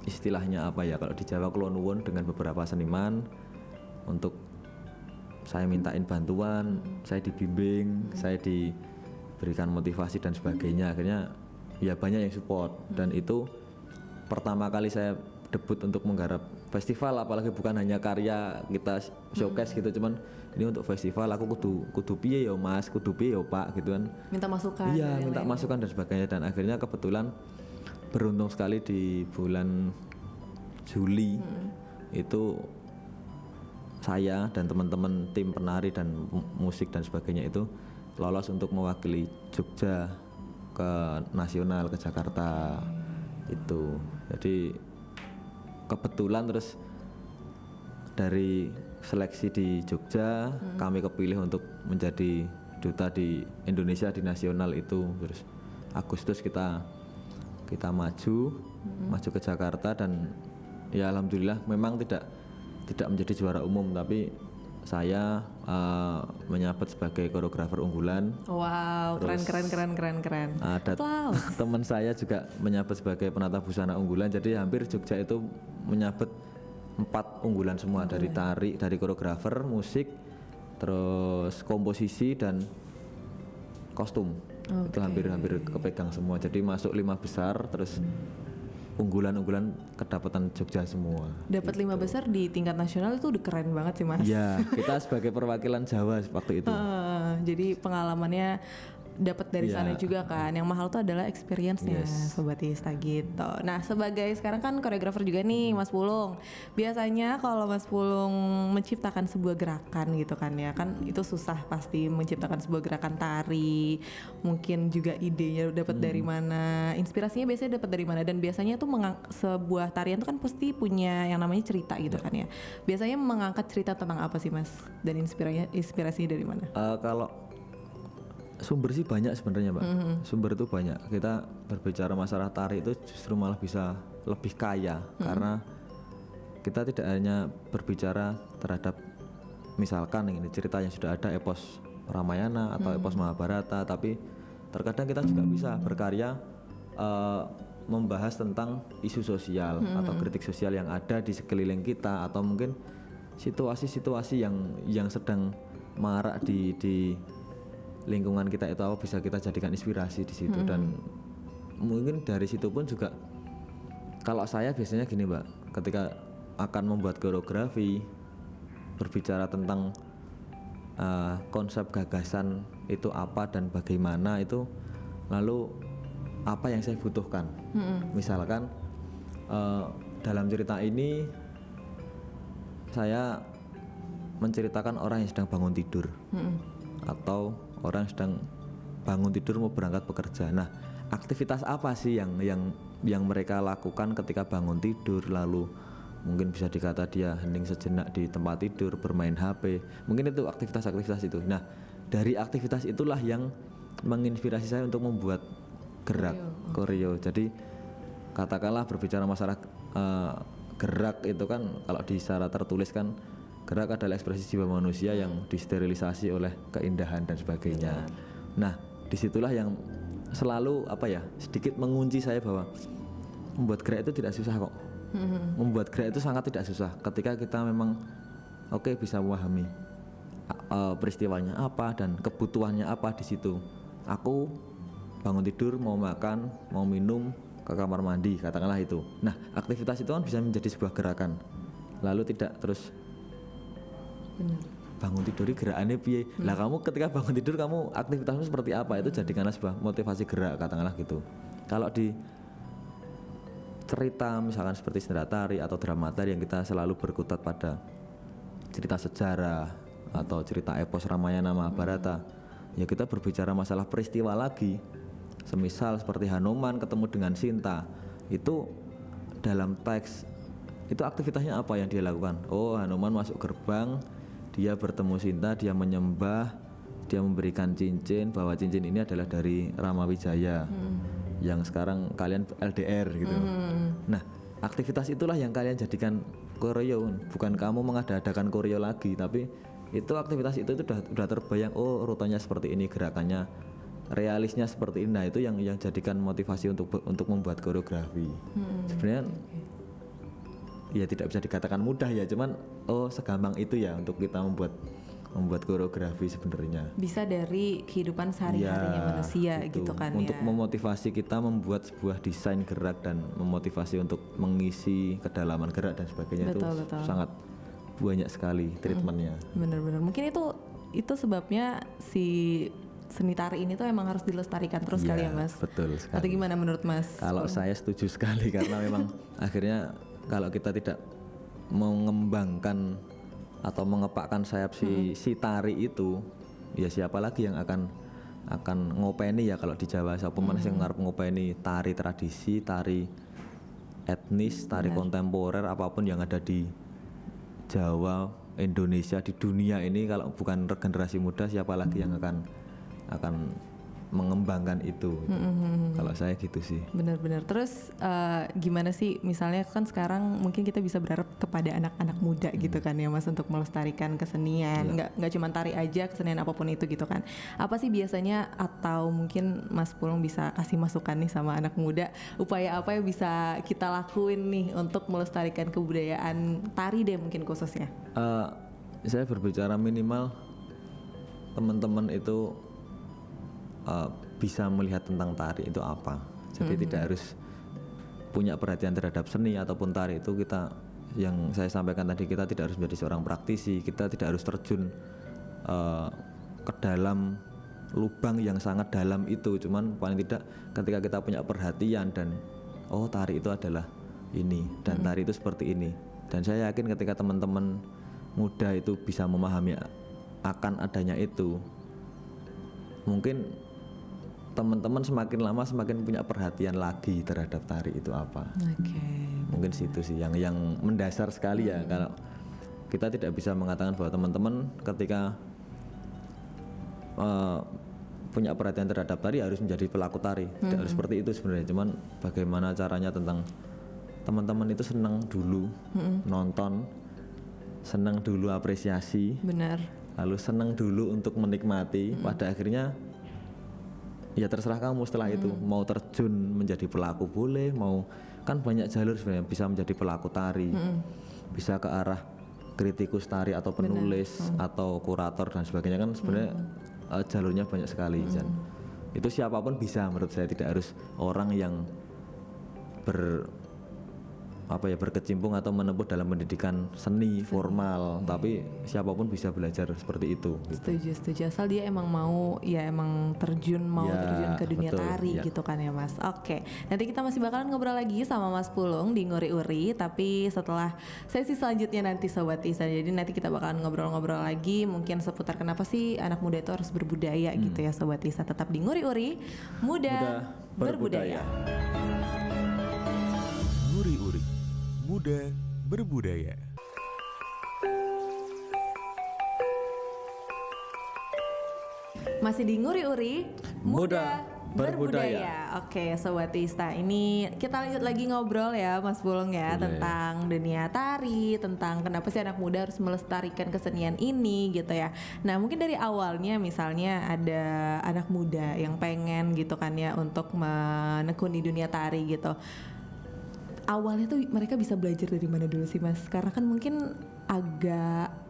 istilahnya kalau di Jawa kulon nuwun dengan beberapa seniman untuk saya mintain bantuan, saya dibimbing, saya diberikan motivasi dan sebagainya. Akhirnya ya banyak yang support dan itu pertama kali saya debut untuk menggarap festival, apalagi bukan hanya karya kita showcase gitu, cuman ini untuk festival aku kudu piye ya Mas, kudu piye ya Pak gitu kan. Minta masukan. Iya, dan minta lain-lain. masukan dan sebagainya, dan akhirnya kebetulan beruntung sekali di bulan Juli itu saya dan teman-teman tim penari dan musik dan sebagainya itu lolos untuk mewakili Jogja ke nasional, ke Jakarta itu. Jadi kebetulan terus dari seleksi di Jogja kami kepilih untuk menjadi duta di Indonesia di nasional itu. Terus Agustus kita maju ke Jakarta, dan ya alhamdulillah memang tidak menjadi juara umum, tapi saya menyabat sebagai koreografer unggulan. Wow, Terus keren. Ada Wow. teman saya juga menyabat sebagai penata busana unggulan, jadi hampir Jogja itu menyabat 4 unggulan semua, dari tari, dari koreografer, musik, terus komposisi dan kostum. Itu hampir kepegang semua, jadi masuk 5 besar, terus unggulan-unggulan kedapatan Jogja semua. Dapat 5 besar di tingkat nasional itu udah keren banget sih Mas. Ya, kita sebagai perwakilan Jawa waktu itu. Jadi pengalamannya dapat dari Iya. sana juga kan. Yang mahal tuh adalah experience-nya, Yes. Sobat Ista gitu. Nah, sebagai sekarang kan koreografer juga nih Mas Pulung. Biasanya kalau Mas Pulung menciptakan sebuah gerakan gitu kan ya, kan itu susah pasti menciptakan sebuah gerakan tari. Mungkin juga idenya dapat dari mana, inspirasinya biasanya dapat dari mana, dan biasanya tuh sebuah tarian tuh kan pasti punya yang namanya cerita gitu kan ya. Biasanya mengangkat cerita tentang apa sih Mas? Dan inspirasinya dari mana? Kalau sumber sih banyak sebenarnya Mbak. Sumber itu banyak. Kita berbicara masalah tari itu justru malah bisa lebih kaya, karena kita tidak hanya berbicara terhadap misalkan ini cerita yang sudah ada, epos Ramayana atau epos Mahabharata, tapi terkadang kita juga bisa berkarya membahas tentang isu sosial atau kritik sosial yang ada di sekeliling kita, atau mungkin situasi-situasi yang sedang marak di lingkungan kita itu apa, bisa kita jadikan inspirasi di situ. Dan mungkin dari situ pun juga, kalau saya biasanya gini Mbak, ketika akan membuat koreografi, berbicara tentang konsep gagasan itu apa dan bagaimana itu, lalu apa yang saya butuhkan. Misalkan dalam cerita ini saya menceritakan orang yang sedang bangun tidur, atau orang sedang bangun tidur mau berangkat bekerja. Nah, aktivitas apa sih yang mereka lakukan ketika bangun tidur? Lalu mungkin bisa dikata dia hening sejenak di tempat tidur, bermain HP. Mungkin itu aktivitas-aktivitas itu. Nah, dari aktivitas itulah yang menginspirasi saya untuk membuat gerak koreo. Jadi katakanlah berbicara masalah gerak itu kan, kalau di secara tertulis kan, gerak adalah ekspresi jiwa manusia yang disterilisasi oleh keindahan dan sebagainya. Nah, disitulah yang selalu sedikit mengunci saya bahwa membuat gerak itu tidak susah kok. Membuat gerak itu sangat tidak susah ketika kita memang bisa memahami peristiwanya apa dan kebutuhannya apa di situ. Aku bangun tidur, mau makan, mau minum, ke kamar mandi, katakanlah itu. Nah, aktivitas itu kan bisa menjadi sebuah gerakan. Lalu tidak terus bangun tidur gerakannya piye. Lah kamu ketika bangun tidur kamu aktivitasmu seperti apa, itu jadikanlah sebuah motivasi gerak, katakanlah gitu. Kalau di cerita misalkan seperti sendera tari atau drama tari yang kita selalu berkutat pada cerita sejarah atau cerita epos Ramayana Mahabharata, ya kita berbicara masalah peristiwa lagi. Semisal seperti Hanuman ketemu dengan Sinta, itu dalam teks itu aktivitasnya apa yang dia lakukan? Oh, Hanuman masuk gerbang, dia bertemu Sinta, dia menyembah, dia memberikan cincin, bahwa cincin ini adalah dari Ramawijaya yang sekarang kalian LDR gitu. Nah, aktivitas itulah yang kalian jadikan koreo, bukan kamu mengada-adakan koreo lagi, tapi itu aktivitas itu udah terbayang, oh rutenya seperti ini, gerakannya realisnya seperti ini. Nah, itu yang jadikan motivasi untuk membuat koreografi. Sebenarnya ya tidak bisa dikatakan mudah ya, cuman segampang itu ya untuk kita membuat koreografi sebenarnya. Bisa dari kehidupan sehari-harinya manusia gitu kan untuk ya. memotivasi kita membuat sebuah desain gerak dan memotivasi untuk mengisi kedalaman gerak dan sebagainya. Betul. Sangat banyak sekali treatmentnya. Bener-bener. Mungkin itu sebabnya si seni tari ini tuh emang harus dilestarikan terus kali ya Mas. Betul sekali. Atau gimana menurut Mas? Kalau saya setuju sekali karena memang akhirnya kalau kita tidak mengembangkan atau mengepakkan sayap si tari itu, ya siapa lagi yang akan ngopeni ya kalau di Jawa, siapa mana yang ngarep ngopeni tari tradisi, tari etnis, tari kontemporer, apapun yang ada di Jawa, Indonesia, di dunia ini, kalau bukan generasi muda siapa lagi yang akan mengembangkan itu. Kalau saya gitu sih. Benar-benar. Terus gimana sih misalnya kan sekarang mungkin kita bisa berharap kepada anak-anak muda gitu kan ya Mas untuk melestarikan kesenian, nggak cuma tari aja, kesenian apapun itu gitu kan. Apa sih biasanya, atau mungkin Mas Pulung bisa kasih masukan nih sama anak muda, upaya apa yang bisa kita lakuin nih untuk melestarikan kebudayaan tari deh mungkin khususnya? Saya berbicara minimal teman-teman itu bisa melihat tentang tari itu apa. Jadi tidak harus punya perhatian terhadap seni ataupun tari itu. Kita, yang saya sampaikan tadi, kita tidak harus menjadi seorang praktisi, kita tidak harus terjun ke dalam lubang yang sangat dalam itu. Cuman paling tidak ketika kita punya perhatian dan oh tari itu adalah ini dan tari itu seperti ini. Dan saya yakin ketika teman-teman muda itu bisa memahami akan adanya itu, mungkin teman-teman semakin lama semakin punya perhatian lagi terhadap tari itu apa. Mungkin situ sih yang mendasar sekali ya. Kalau kita tidak bisa mengatakan bahwa teman-teman ketika punya perhatian terhadap tari harus menjadi pelaku tari. Tidak harus seperti itu sebenarnya. Cuman bagaimana caranya, tentang teman-teman itu senang dulu nonton, senang dulu apresiasi, Benar. lalu senang dulu untuk menikmati. Pada akhirnya ya terserah kamu setelah itu mau terjun menjadi pelaku boleh, mau, kan banyak jalur sebenarnya bisa menjadi pelaku tari, bisa ke arah kritikus tari atau penulis atau kurator dan sebagainya, kan sebenarnya jalurnya banyak sekali. Dan itu siapapun bisa, menurut saya tidak harus orang yang berkecimpung atau menempuh dalam pendidikan seni formal, tapi siapapun bisa belajar seperti itu. Setuju. Asal dia emang mau, ya emang terjun ke dunia betul, tari gitu kan ya Mas. Oke, nanti kita masih bakalan ngobrol lagi sama Mas Pulung di Nguri Uri, tapi setelah sesi selanjutnya nanti Sobat Isa. Jadi nanti kita bakalan ngobrol-ngobrol lagi mungkin seputar kenapa sih anak muda itu harus berbudaya gitu ya Sobat Isa. Tetap di Nguri Uri, muda berbudaya. Nguri Uri, muda berbudaya. Masih di Nguri Uri, Muda berbudaya. Oke, Sobat Tista, ini kita lanjut lagi ngobrol ya Mas Pulung ya. Boleh. Tentang dunia tari, tentang kenapa sih anak muda harus melestarikan kesenian ini gitu ya. Nah mungkin dari awalnya misalnya ada anak muda yang pengen gitu kan ya untuk menekuni dunia tari gitu. Awalnya tuh mereka bisa belajar dari mana dulu sih Mas? Karena kan mungkin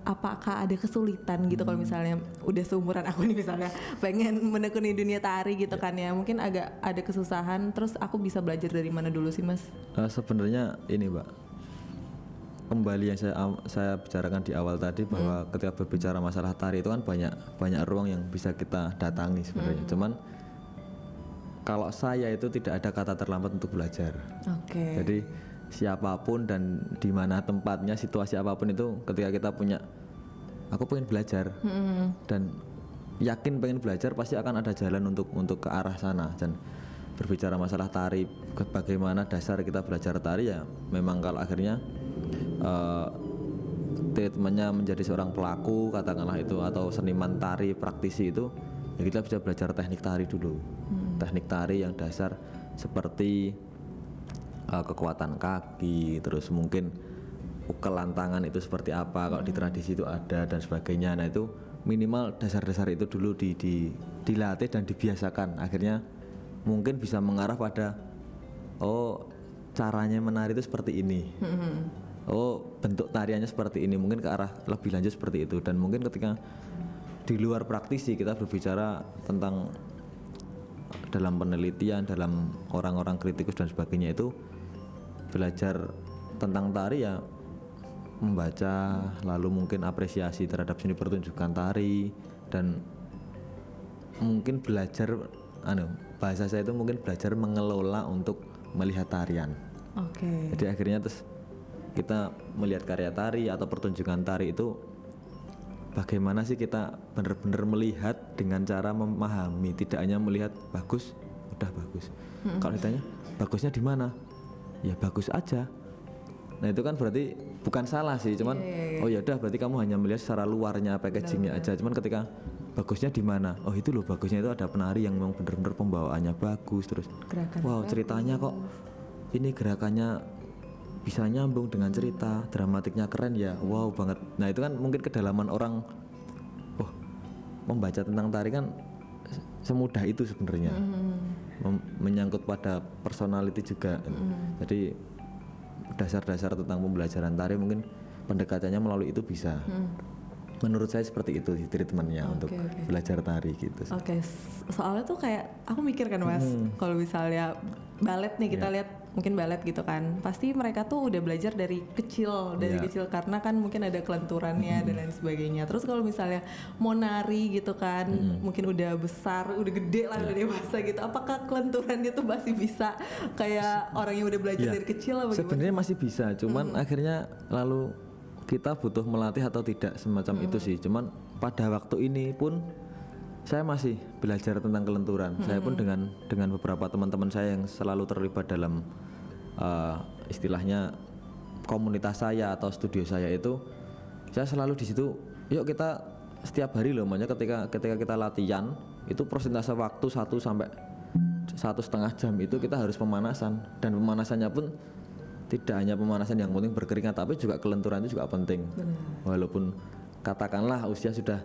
apakah ada kesulitan gitu kalau misalnya udah seumuran aku nih misalnya pengen menekuni dunia tari gitu kan ya, mungkin agak ada kesusahan, terus aku bisa belajar dari mana dulu sih Mas? Sebenarnya ini Mbak, kembali yang saya bicarakan di awal tadi, bahwa ketika berbicara masalah tari itu kan banyak ruang yang bisa kita datangi sebenarnya. Cuman kalau saya itu tidak ada kata terlambat untuk belajar. Oke. Jadi siapapun dan di mana tempatnya, situasi apapun itu, ketika kita punya, aku pengen belajar dan yakin pengen belajar, pasti akan ada jalan untuk ke arah sana. Dan berbicara masalah tari, bagaimana dasar kita belajar tari, ya memang kalau akhirnya treatmentnya menjadi seorang pelaku katakanlah itu, atau seniman tari praktisi itu, ya kita bisa belajar teknik tari dulu. Teknik tari yang dasar seperti kekuatan kaki, terus mungkin ukelan tangan itu seperti apa, kalau di tradisi itu ada dan sebagainya. Nah itu minimal dasar-dasar itu dulu dilatih dan dibiasakan, akhirnya mungkin bisa mengarah pada oh caranya menari itu seperti ini, oh bentuk tariannya seperti ini, mungkin ke arah lebih lanjut seperti itu. Dan mungkin ketika di luar praktisi kita berbicara tentang dalam penelitian, dalam orang-orang kritikus dan sebagainya, itu belajar tentang tari ya membaca, lalu mungkin apresiasi terhadap seni pertunjukan tari, dan mungkin belajar bahasa saya itu mungkin belajar mengelola untuk melihat tarian. Oke. Jadi akhirnya terus kita melihat karya tari atau pertunjukan tari itu bagaimana sih kita benar-benar melihat dengan cara memahami, tidak hanya melihat bagus, udah bagus. Kalau ditanya bagusnya di mana? Ya bagus aja. Nah itu kan berarti bukan salah sih, cuman oh ya udah berarti kamu hanya melihat secara luarnya, packagingnya aja. Cuman ketika bagusnya di mana? Oh itu loh bagusnya itu ada penari yang memang benar-benar pembawaannya bagus, terus wow ceritanya kok ini gerakannya bisa nyambung dengan cerita, dramatiknya keren ya, wow banget. Nah itu kan mungkin kedalaman orang, membaca tentang tari kan semudah itu sebenarnya, menyangkut pada personality juga. Jadi dasar-dasar tentang pembelajaran tari mungkin pendekatannya melalui itu bisa. Menurut saya seperti itu treatmentnya untuk belajar tari gitu. Soalnya tuh kayak aku mikir kan Mas, kalau misalnya balet nih kita lihat mungkin balet gitu kan, pasti mereka tuh udah belajar dari kecil karena kan mungkin ada kelenturannya dan lain sebagainya. Terus kalau misalnya mau nari gitu kan, mungkin udah besar, udah gede lah, udah dewasa gitu, apakah kelenturannya tuh masih bisa kayak orang yang udah belajar dari kecil apa gimana? Sebenarnya masih bisa, cuman akhirnya lalu kita butuh melatih atau tidak semacam itu sih. Cuman pada waktu ini pun saya masih belajar tentang kelenturan. Saya pun dengan beberapa teman-teman saya yang selalu terlibat dalam istilahnya komunitas saya atau studio saya itu, saya selalu di situ. Yuk kita setiap hari loh, makanya ketika kita latihan itu persentase waktu 1 sampai 1,5 jam itu kita harus pemanasan, dan pemanasannya pun tidak hanya pemanasan yang penting berkeringat, tapi juga kelenturan itu juga penting. Walaupun katakanlah usia sudah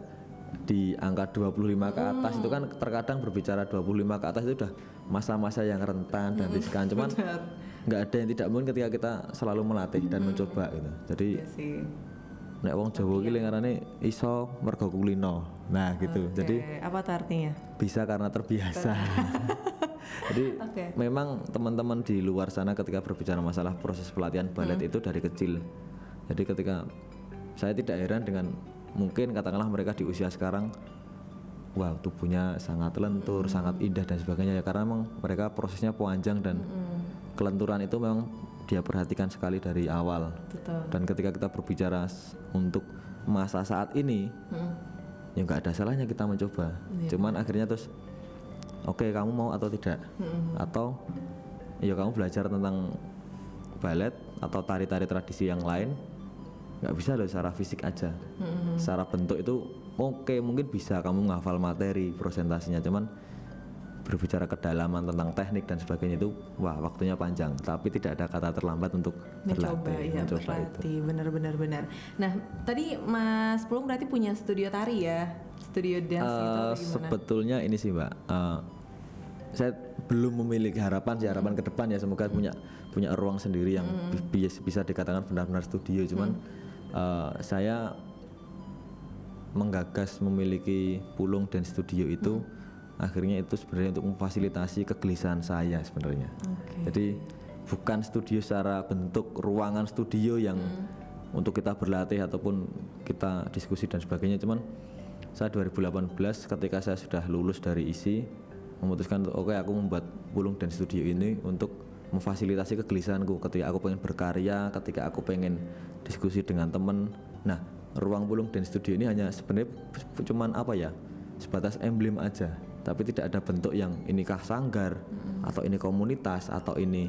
di angka 25 ke atas, itu kan terkadang berbicara 25 ke atas itu udah masa-masa yang rentan dan riskan. Cuman nggak ada yang tidak mungkin ketika kita selalu melatih dan mencoba gitu. Jadi nek wong Jawa iki ngarane iso mergo kulino. Nah gitu. Jadi apa tuh artinya? Bisa karena terbiasa. Jadi memang teman-teman di luar sana ketika berbicara masalah proses pelatihan balet itu dari kecil. Jadi ketika saya tidak heran dengan mungkin katakanlah mereka di usia sekarang, wow tubuhnya sangat lentur, sangat indah dan sebagainya ya, karena memang mereka prosesnya panjang dan kelenturan itu memang dia perhatikan sekali dari awal. Dan ketika kita berbicara untuk masa saat ini, ya nggak ada salahnya kita mencoba. Cuman akhirnya terus oke, kamu mau atau tidak, atau ya kamu belajar tentang balet atau tari-tari tradisi yang lain, nggak bisa loh secara fisik aja. Secara bentuk itu oke, mungkin bisa kamu menghafal materi presentasinya, cuman berbicara kedalaman tentang teknik dan sebagainya itu wah waktunya panjang, tapi tidak ada kata terlambat untuk berlatih. Mencoba itu benar. Nah tadi Mas Pulung berarti punya studio tari ya, studio dance gitu atau gimana? Sebetulnya ini sih Mbak, saya belum memiliki harapan ke depan ya, semoga punya ruang sendiri yang bisa dikatakan benar-benar studio. Cuman saya menggagas memiliki Pulung dan studio itu, akhirnya itu sebenarnya untuk memfasilitasi kegelisahan saya sebenarnya. Jadi bukan studio secara bentuk ruangan studio yang untuk kita berlatih ataupun kita diskusi dan sebagainya. Cuman saya 2018 ketika saya sudah lulus dari ISI memutuskan oke, aku membuat Pulung dan studio ini untuk memfasilitasi kegelisahanku ketika aku pengen berkarya, ketika aku pengen diskusi dengan teman. Nah, ruang Pulung dan studio ini hanya sebenarnya cuman apa ya, sebatas emblem aja, tapi tidak ada bentuk yang inikah sanggar atau ini komunitas atau ini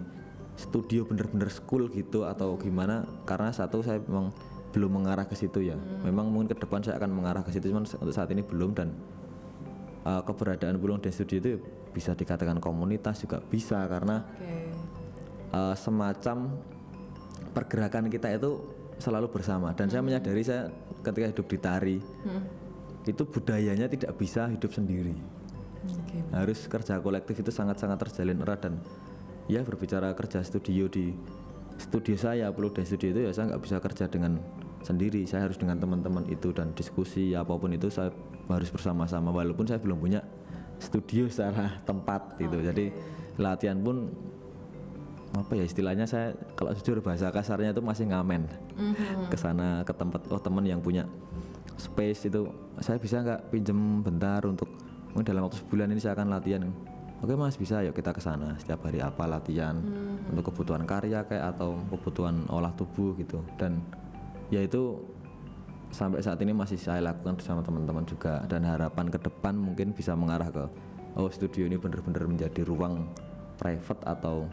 studio bener-bener school gitu atau gimana. Karena satu, saya memang belum mengarah ke situ ya. Memang mungkin ke depan saya akan mengarah ke situ, cuman untuk saat ini belum. Dan keberadaan Pulung dan studio itu bisa dikatakan komunitas juga bisa, karena semacam pergerakan kita itu selalu bersama. Dan saya menyadari saya ketika hidup di tari itu budayanya tidak bisa hidup sendiri. Harus kerja kolektif, itu sangat-sangat terjalin erat. Dan ya berbicara kerja studio di studio saya, Pulung dan studio itu ya saya nggak bisa kerja dengan sendiri, saya harus dengan teman-teman itu, dan diskusi apapun itu saya harus bersama-sama walaupun saya belum punya studio secara tempat gitu. Jadi latihan pun apa ya istilahnya, saya kalau jujur bahasa kasarnya itu masih ngamen ke sana ke tempat teman yang punya space itu, saya bisa nggak pinjem bentar untuk mungkin dalam waktu sebulan ini saya akan latihan. Oke mas, bisa, yuk kita ke sana setiap hari apa latihan untuk kebutuhan karya kayak atau kebutuhan olah tubuh gitu. Dan ya itu sampai saat ini masih saya lakukan bersama teman-teman juga, dan harapan ke depan mungkin bisa mengarah ke studio ini benar-benar menjadi ruang private atau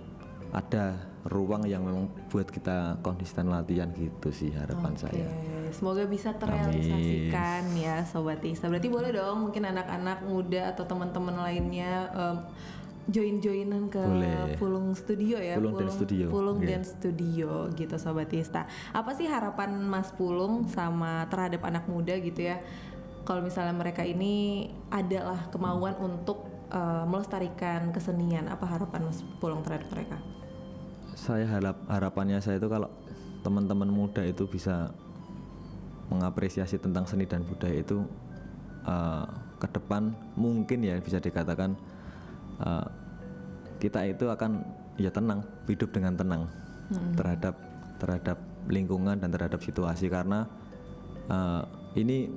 ada ruang yang memang buat kita konsisten latihan gitu sih harapan saya. Semoga bisa terrealisasikan ya Sobat Tista. Berarti boleh dong mungkin anak-anak muda atau teman-teman lainnya join-joinan ke Boleh. Pulung Studio ya. Pulung Dance Studio. Pulung Iya. Dance Studio gitu Sobat Tista. Apa sih harapan Mas Pulung sama terhadap anak muda gitu ya? Kalau misalnya mereka ini adalah kemauan untuk melestarikan kesenian, apa harapan Mas Pulung terhadap mereka? Saya harapannya saya itu kalau teman-teman muda itu bisa mengapresiasi tentang seni dan budaya itu ke depan mungkin ya bisa dikatakan kita itu akan ya tenang, hidup dengan tenang terhadap lingkungan dan terhadap situasi, karena ini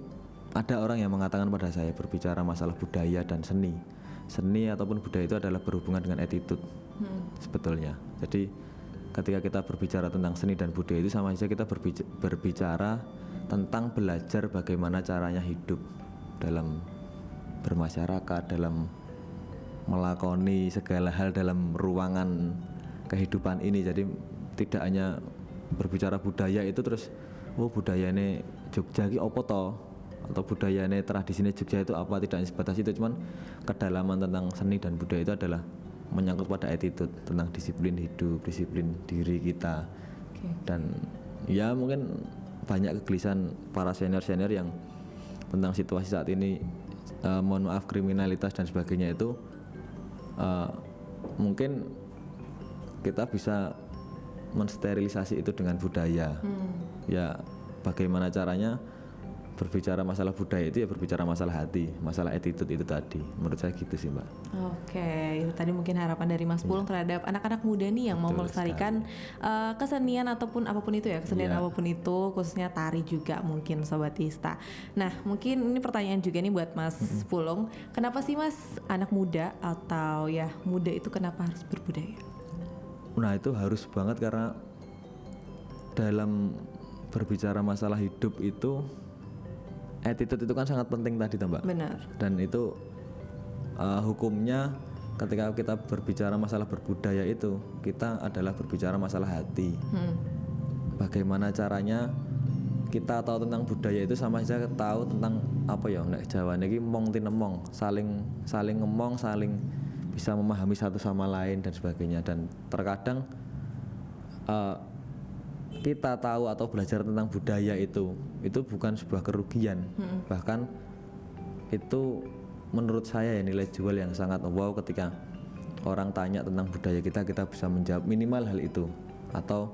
ada orang yang mengatakan pada saya berbicara masalah budaya dan seni ataupun budaya itu adalah berhubungan dengan attitude sebetulnya. Jadi ketika kita berbicara tentang seni dan budaya itu sama saja kita berbicara tentang belajar bagaimana caranya hidup dalam bermasyarakat, dalam melakoni segala hal dalam ruangan kehidupan ini. Jadi tidak hanya berbicara budaya itu terus budaya ini Jogja ki opo to, atau budaya ini tradisi ini Jogja itu apa, tidak sebatas itu. Cuman kedalaman tentang seni dan budaya itu adalah menyangkut pada attitude, tentang disiplin hidup, disiplin diri kita. Dan ya mungkin banyak kegelisahan para senior-senior yang tentang situasi saat ini, mohon maaf kriminalitas dan sebagainya itu mungkin kita bisa mensterilisasi itu dengan budaya. Ya bagaimana caranya berbicara masalah budaya itu ya berbicara masalah hati, masalah attitude itu tadi. Menurut saya gitu sih Mbak. Oke, itu tadi mungkin harapan dari Mas Pulung terhadap anak-anak muda nih yang mau melestarikan kesenian ataupun apapun itu ya, kesenian apapun itu, khususnya tari juga mungkin Sobat Tista. Nah mungkin ini pertanyaan juga nih buat Mas Pulung, kenapa sih Mas anak muda atau ya muda itu kenapa harus berbudaya? Nah itu harus banget, karena dalam berbicara masalah hidup itu attitude itu kan sangat penting tadi Mbak. Benar. Dan itu hukumnya ketika kita berbicara masalah berbudaya itu kita adalah berbicara masalah hati. Bagaimana caranya kita tahu tentang budaya itu sama saja tahu tentang apa ya, nek Jawa niki mong tinemong, saling ngemong, saling bisa memahami satu sama lain dan sebagainya. Dan terkadang kita tahu atau belajar tentang budaya itu bukan sebuah kerugian, bahkan itu menurut saya ya nilai jual yang sangat wow ketika orang tanya tentang budaya kita bisa menjawab minimal hal itu, atau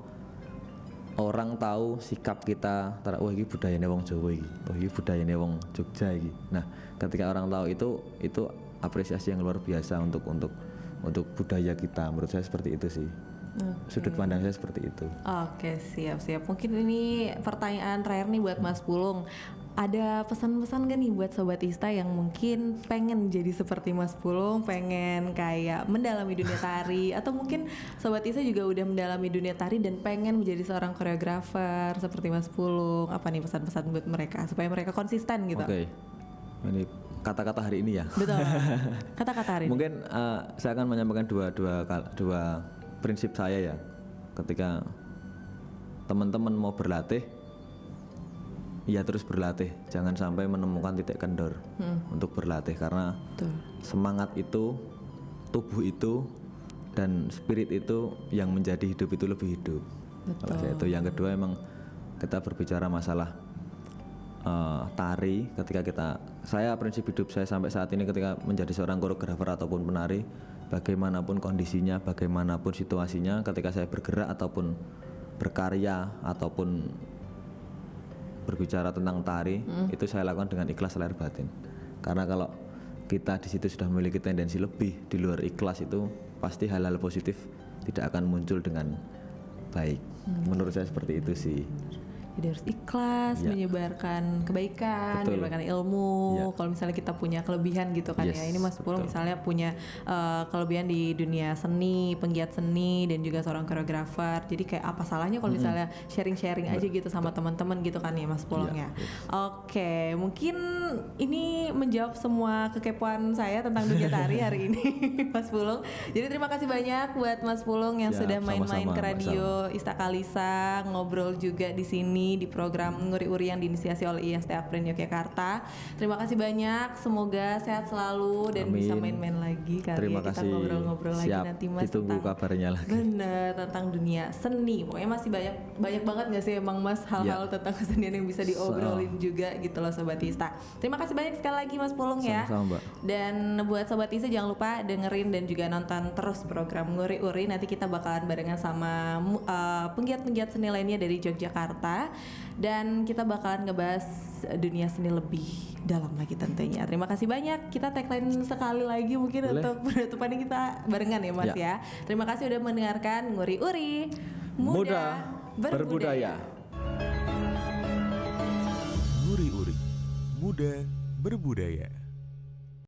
orang tahu sikap kita, oh ini budayanya wong Jawa ini, oh ini budayanya wong Jogja ini. Nah ketika orang tahu itu apresiasi yang luar biasa untuk budaya kita. Menurut saya seperti itu sih. Sudut pandang saya seperti itu. Oke, siap. Mungkin ini pertanyaan terakhir nih buat Mas Pulung. Ada pesan-pesan gak nih buat Sobat Tista yang mungkin pengen jadi seperti Mas Pulung, pengen kayak mendalami dunia tari, atau mungkin Sobat Tista juga udah mendalami dunia tari dan pengen menjadi seorang koreografer seperti Mas Pulung. Apa nih pesan-pesan buat mereka supaya mereka konsisten gitu? Oke. Ini kata-kata hari ini ya. Betul. Kata-kata hari ini. Mungkin saya akan menyampaikan dua prinsip saya ya, ketika teman-teman mau berlatih ya terus berlatih, jangan sampai menemukan titik kendor untuk berlatih, karena semangat itu, tubuh itu, dan spirit itu yang menjadi hidup itu lebih hidup. Kalau saya itu. Yang kedua, emang kita berbicara masalah tari, saya prinsip hidup saya sampai saat ini ketika menjadi seorang koreografer ataupun penari, bagaimanapun kondisinya, bagaimanapun situasinya, ketika saya bergerak ataupun berkarya ataupun berbicara tentang tari, itu saya lakukan dengan ikhlas lahir batin. Karena kalau kita di situ sudah memiliki tendensi lebih di luar ikhlas, itu pasti hal-hal positif tidak akan muncul dengan baik. Menurut saya seperti itu sih. Jadi harus ikhlas, Ya. menyebarkan kebaikan, Betul. menyebarkan ilmu. Ya. Kalau misalnya kita punya kelebihan gitu kan Yes, ya. Ini Mas Pulung betul. misalnya punya kelebihan di dunia seni, penggiat seni dan juga seorang koreografer. Jadi kayak apa salahnya kalau misalnya sharing-sharing aja gitu sama teman-teman gitu kan ya Mas Pulung ya. Ya, yes. Oke, mungkin ini menjawab semua kekepoan saya tentang dunia tari hari ini Mas Pulung. Jadi terima kasih banyak buat Mas Pulung yang Siap, sudah main-main sama-sama, ke Mbak radio Ista Kalisa, ngobrol juga di sini di program Nguri Uri yang diinisiasi oleh IST Aprin Yogyakarta. Terima kasih banyak, semoga sehat selalu dan Amin. bisa main-main lagi kali Terima ya, kita kasih. ngobrol-ngobrol lagi Siap, nanti Mas ditunggu tentang kabarnya lagi. bener tentang dunia seni. Pokoknya masih banyak banget nggak sih emang Mas hal-hal tentang kesenian yang bisa diobrolin juga gitu loh Sobat Ista. Terima kasih banyak sekali lagi Mas Pulung ya. Sama-sama, Mbak. Dan buat Sobat Ista jangan lupa dengerin dan juga nonton terus program Nguri Uri. Nanti kita bakalan barengan sama penggiat-penggiat seni lainnya dari Yogyakarta. Dan kita bakalan ngebahas dunia seni lebih dalam lagi tentunya. Terima kasih banyak. Kita tagline sekali lagi mungkin Boleh. untuk penutupannya kita barengan ya Mas ya. Terima kasih udah mendengarkan Nguri Uri. Muda berbudaya. Nguri Uri, muda berbudaya.